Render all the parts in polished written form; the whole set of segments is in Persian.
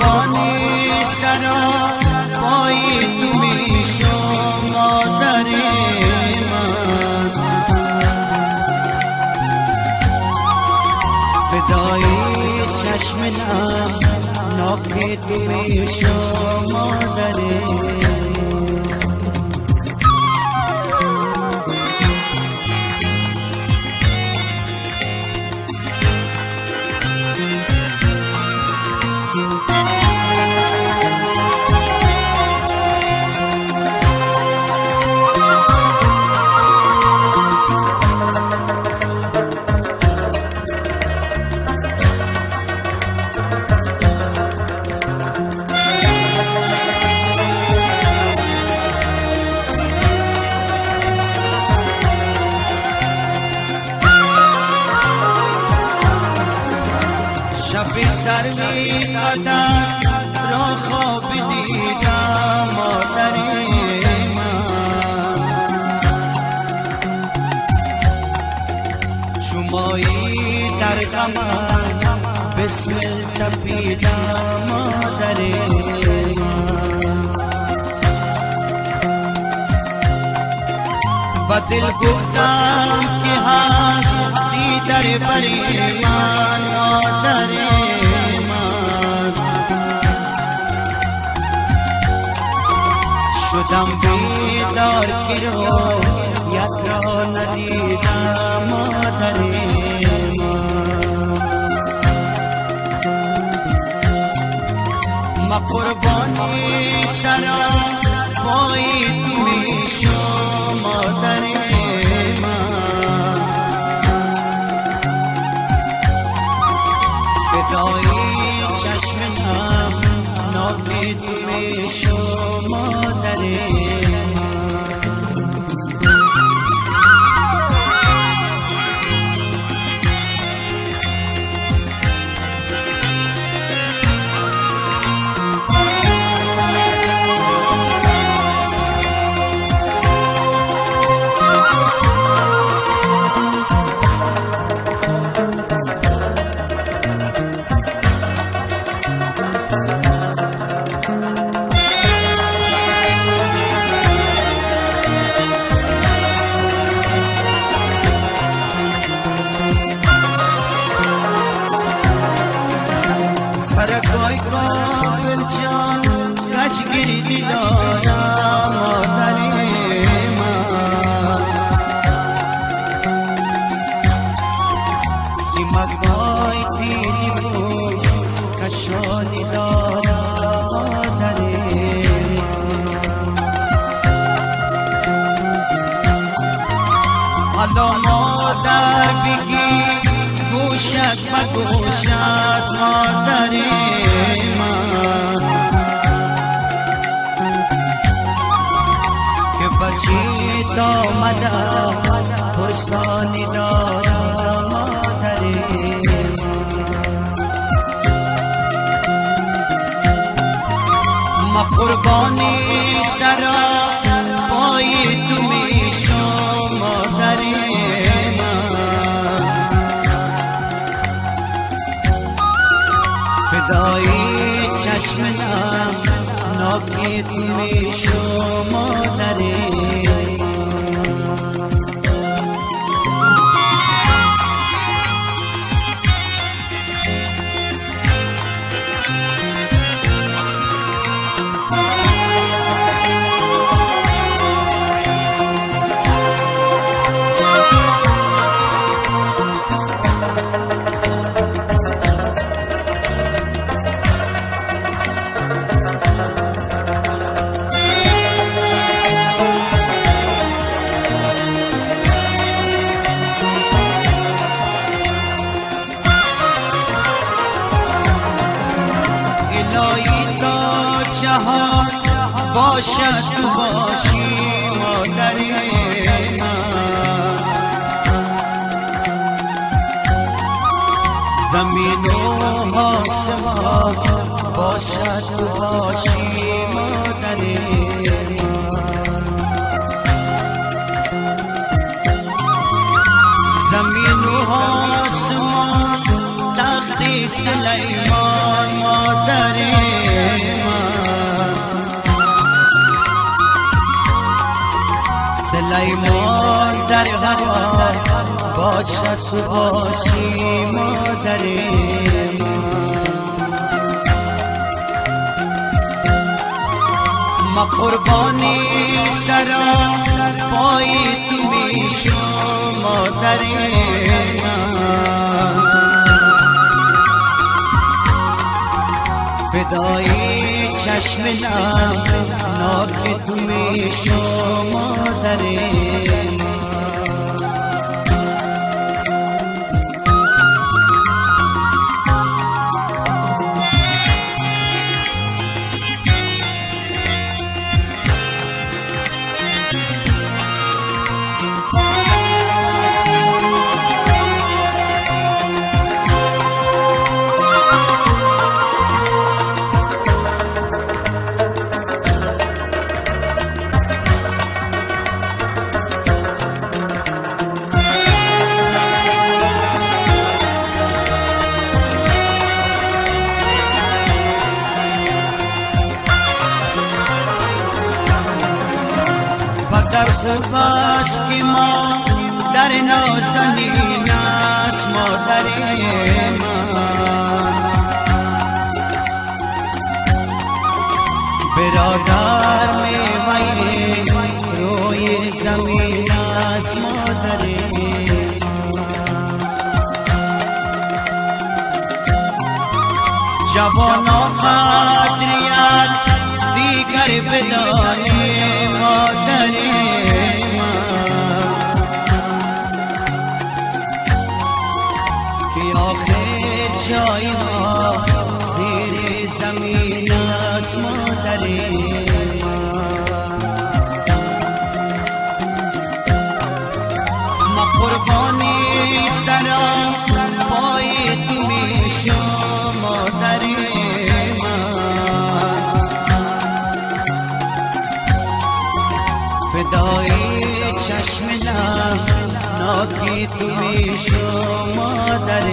قربانی سرا پای تو میشم مادر من، فدای چشم ناک تو میشم مادر من. شب سر می قدر را خواب دیدم مادر من، شمایی در غمم بسمل تپیدم مادر من، و دل گفتم که هستی در بری من مادر من، شدم بیدار که رویت را ندیدم مادر من، قربانی سرا پای تو میشم مادر من، فدای چشم ناک تو میشم مادر من. سرکای قابل جان کج گریدی دارم مادر من، سیمکای دیلی بود کشانی دارم مادر من، حالا مادر بگی گوشت مگوشت مادر من، که بچه دامدم پرسانی دارم مادر من، قربانی سرا پای تو میشم مادر من، فدای چشم ناک تو میشم مادر من. جهان باشد تو باشی مادر من، زمین و آسمان باشد تو باشی مادر من، زمین و آسمان تخت سلیمان مادر باشد باشی مادر ما قربانی سرا پای تو میشم مادر من فدای چشم ناک تو میشم مادر من خوب است که ما در نازنین است مادر من برادر میوه روی زمین است مادر من جوانا قدریت دیگر بدانی مادر جای ما زیر زمین است مادر ما قربانی سرا پای تو میشم مادر من فدای چشم ناکی تو میشم مادر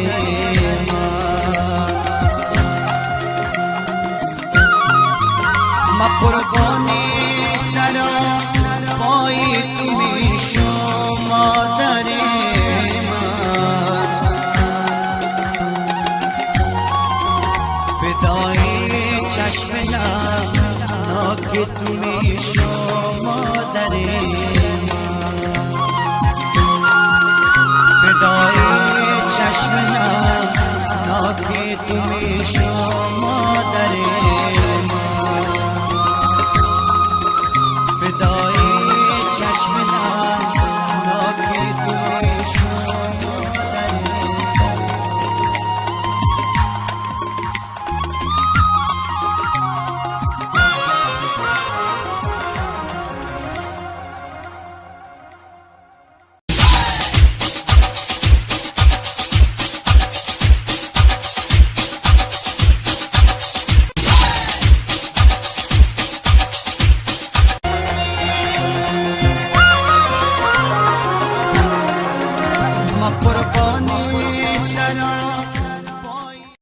ما قربانی سرا پای تو میشم مادر من فدای چشم ناک تو میشم مادر من فدای چشم ناک تو میشم مادر قربانی سرا